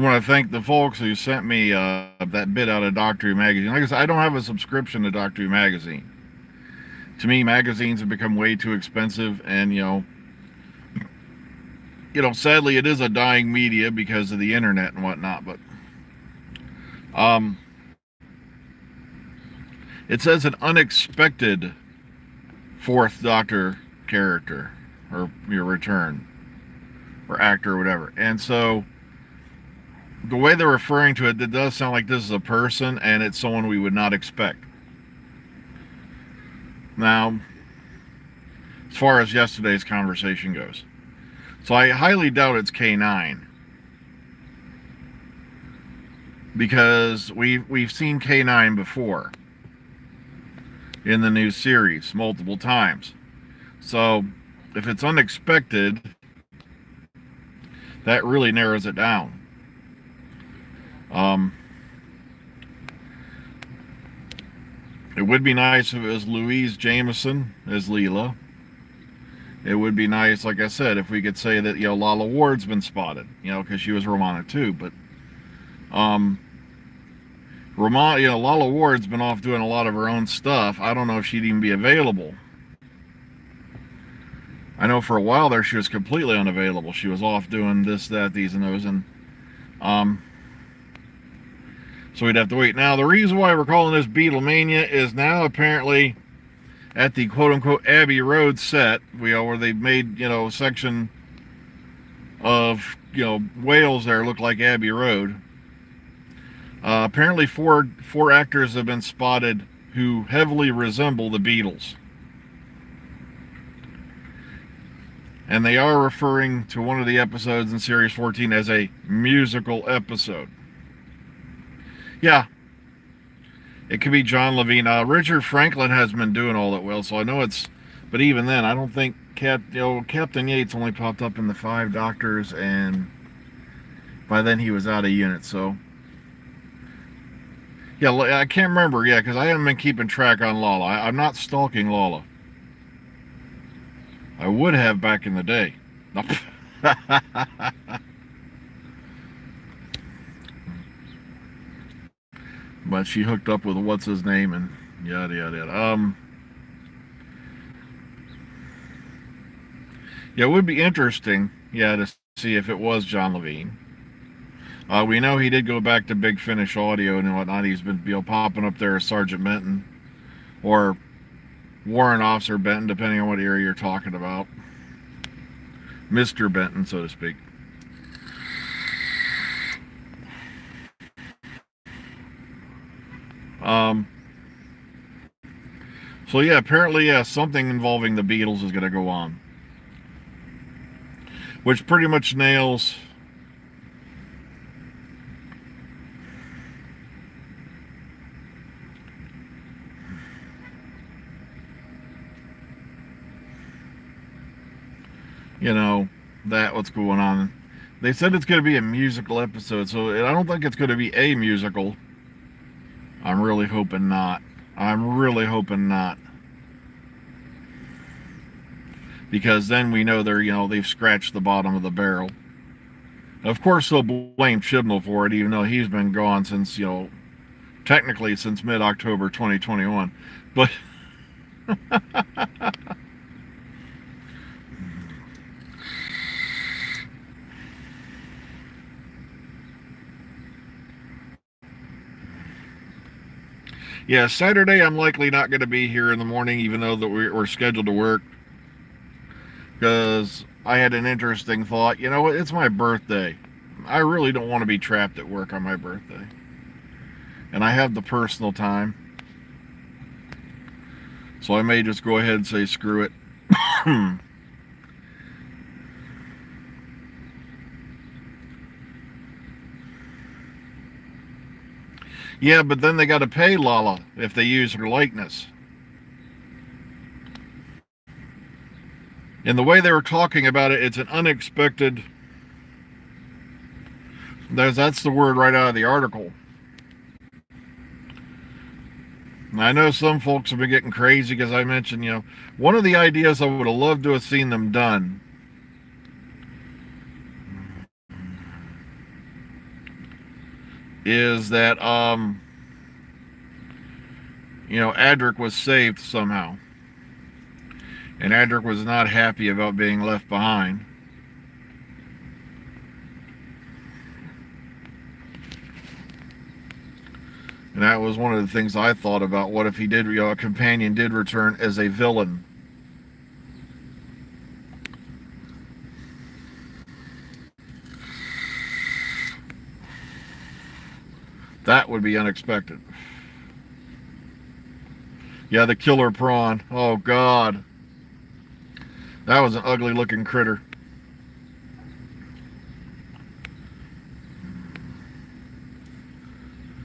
want to thank the folks who sent me that bit out of Doctor Who magazine. Like I said, I don't have a subscription to Doctor Who magazine. To me, magazines have become way too expensive, and sadly, it is a dying media because of the internet and whatnot. But um, it says an unexpected fourth Doctor character or your return or actor or whatever, and so the way they're referring to it, it does sound like this is a person and it's someone we would not expect. Now, as far as yesterday's conversation goes, so I highly doubt it's K9 because we've seen K9 before in the new series multiple times. So if it's unexpected, that really narrows it down. It would be nice if it was Louise Jameson as Leela. It would be nice, like I said, if we could say that Lala Ward's been spotted, because she was Romana too. But Lala Ward's been off doing a lot of her own stuff. I don't know if she'd even be available. I know for a while there she was completely unavailable. She was off doing this, that, these, and those, and so we'd have to wait. Now, the reason why we're calling this Beatlemania is now apparently at the quote-unquote Abbey Road set, where they've made, a section of, Wales there look like Abbey Road. Apparently four actors have been spotted who heavily resemble the Beatles. And they are referring to one of the episodes in Series 14 as a musical episode. Yeah, it could be John Levine. Richard Franklin has been doing all that well, so I know it's. But even then, I don't think Captain Yates only popped up in the 5 Doctors, and by then he was out of unit. So yeah, I can't remember. Yeah, because I haven't been keeping track on Lala. I'm not stalking Lala. I would have back in the day. But she hooked up with what's his name and yada yada yada. Yeah, it would be interesting, to see if it was John Levine. We know he did go back to Big Finish Audio and whatnot. He's been popping up there as Sergeant Benton or Warrant Officer Benton, depending on what area you're talking about. Mr. Benton, so to speak. So yeah, apparently something involving the Beatles is going to go on, which pretty much nails that what's going on. They said it's going to be a musical episode, so I don't think it's going to be a musical. I'm really hoping not. Because then we know they've scratched the bottom of the barrel. Of course, they'll blame Chibnall for it, even though he's been gone since, technically since mid-October 2021. But yeah, Saturday I'm likely not going to be here in the morning, even though that we're scheduled to work. Because I had an interesting thought. You know what? It's my birthday. I really don't want to be trapped at work on my birthday. And I have the personal time. So I may just go ahead and say screw it. Yeah, but then they got to pay Lala if they use her likeness. And the way they were talking about it, it's an unexpected. That's the word right out of the article. I know some folks have been getting crazy because I mentioned, one of the ideas I would have loved to have seen them done is that Adric was saved somehow, and Adric was not happy about being left behind. And that was one of the things I thought about. What if he did, a companion did return as a villain? That would be unexpected. Yeah, the killer prawn. Oh, God. That was an ugly looking critter.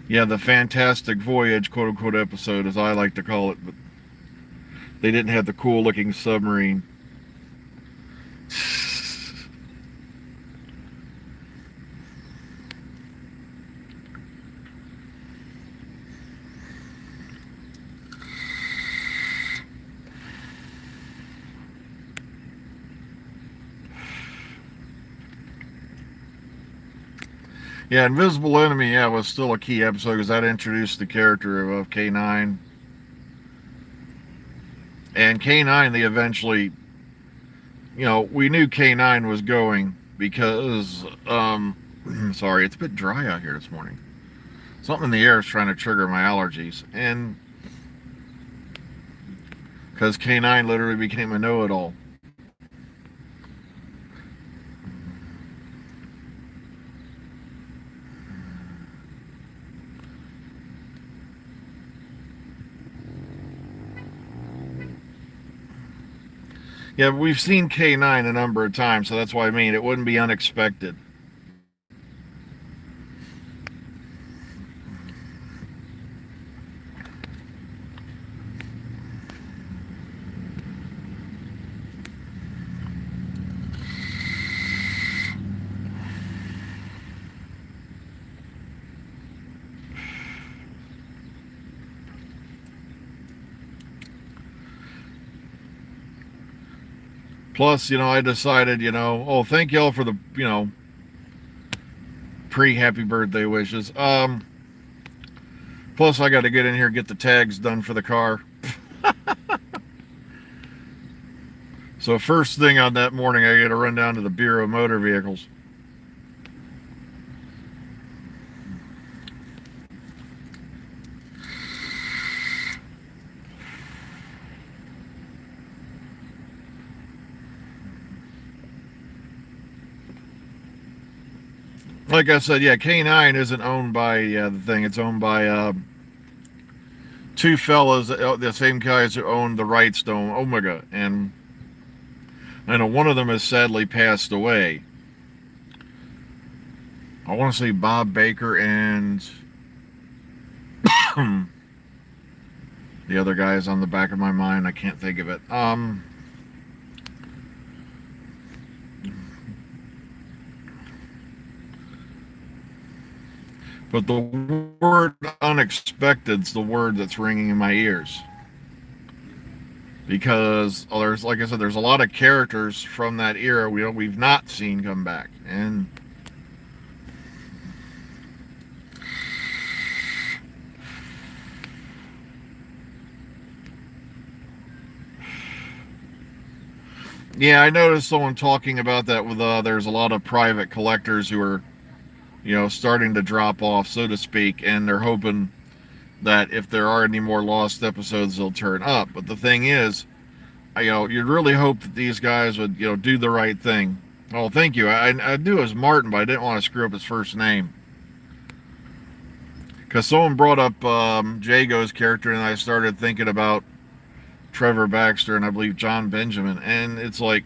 Yeah, the Fantastic Voyage, quote unquote, episode, as I like to call it, but they didn't have the cool looking submarine. Yeah, Invisible Enemy, yeah, was still a key episode because that introduced the character of K9. And K9, they eventually, we knew K9 was going because, sorry, it's a bit dry out here this morning. Something in the air is trying to trigger my allergies. And because K9 literally became a know-it-all. Yeah, we've seen K9 a number of times, so that's why I mean it wouldn't be unexpected. Plus, I decided, thank y'all for the, pre-happy birthday wishes. Plus, I got to get in here and get the tags done for the car. So first thing on that morning, I got to run down to the Bureau of Motor Vehicles. Like I said, yeah, K9 isn't owned by the thing. It's owned by two fellas, the same guys who owned the rights to Omega. And I know one of them has sadly passed away. I want to say Bob Baker and the other guy is on the back of my mind. I can't think of it. But the word unexpected is the word that's ringing in my ears. Because like I said, there's a lot of characters from that era we've not seen come back. And yeah, I noticed someone talking about that with there's a lot of private collectors who are starting to drop off, so to speak, and they're hoping that if there are any more lost episodes, they'll turn up. But the thing is, you'd really hope that these guys would, do the right thing. Oh, thank you. I knew it was Martin, but I didn't want to screw up his first name. Because someone brought up Jago's character, and I started thinking about Trevor Baxter and I believe John Benjamin. And it's like,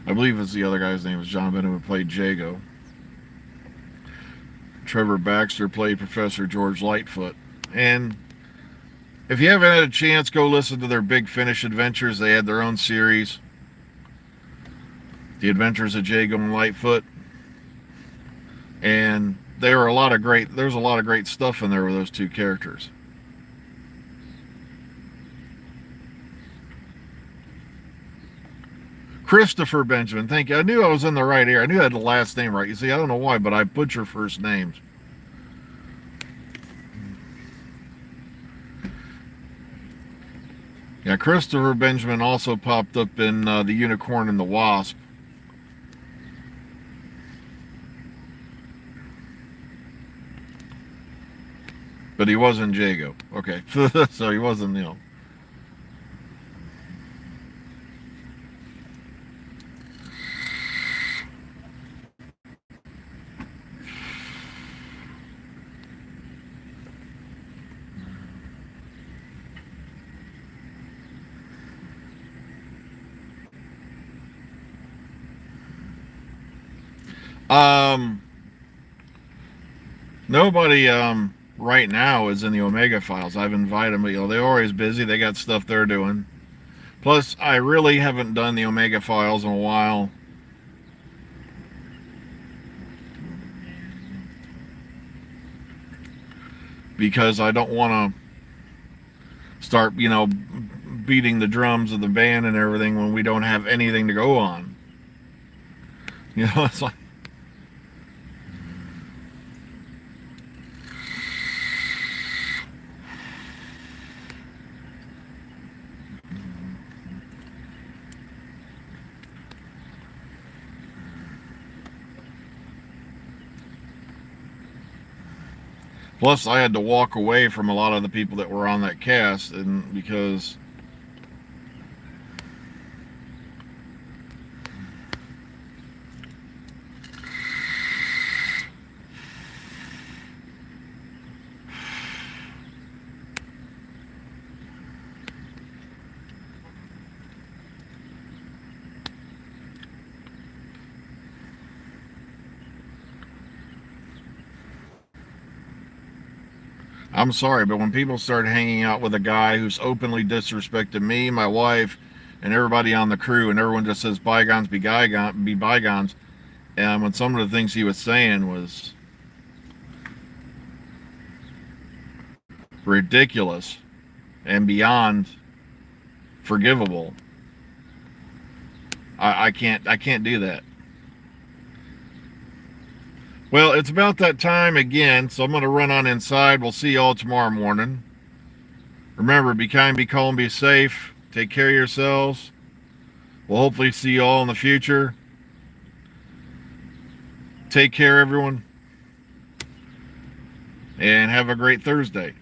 I believe it's the other guy's name was John Benjamin who played Jago. Trevor Baxter played Professor George Lightfoot. And if you haven't had a chance, go listen to their Big Finish adventures. They had their own series, The Adventures of Jago and Lightfoot. And there's a lot of great stuff in there with those two characters. Christopher Benjamin, thank you. I knew I was in the right area. I knew I had the last name right. You see, I don't know why, but I butcher first names. Christopher Benjamin also popped up in The Unicorn and the Wasp. But he wasn't Jago. Okay. So he wasn't, Nobody right now is in the Omega Files. I've invited them, but they're always busy. They got stuff they're doing. Plus, I really haven't done the Omega Files in a while. Because I don't want to start, beating the drums of the band and everything when we don't have anything to go on. It's like, plus, I had to walk away from a lot of the people that were on that cast, and because I'm sorry, but when people start hanging out with a guy who's openly disrespected me, my wife, and everybody on the crew, and everyone just says bygones be bygones, and when some of the things he was saying was ridiculous and beyond forgivable, I can't do that. Well, it's about that time again, so I'm going to run on inside. We'll see y'all tomorrow morning. Remember, be kind, be calm, be safe. Take care of yourselves. We'll hopefully see you all in the future. Take care, everyone. And have a great Thursday.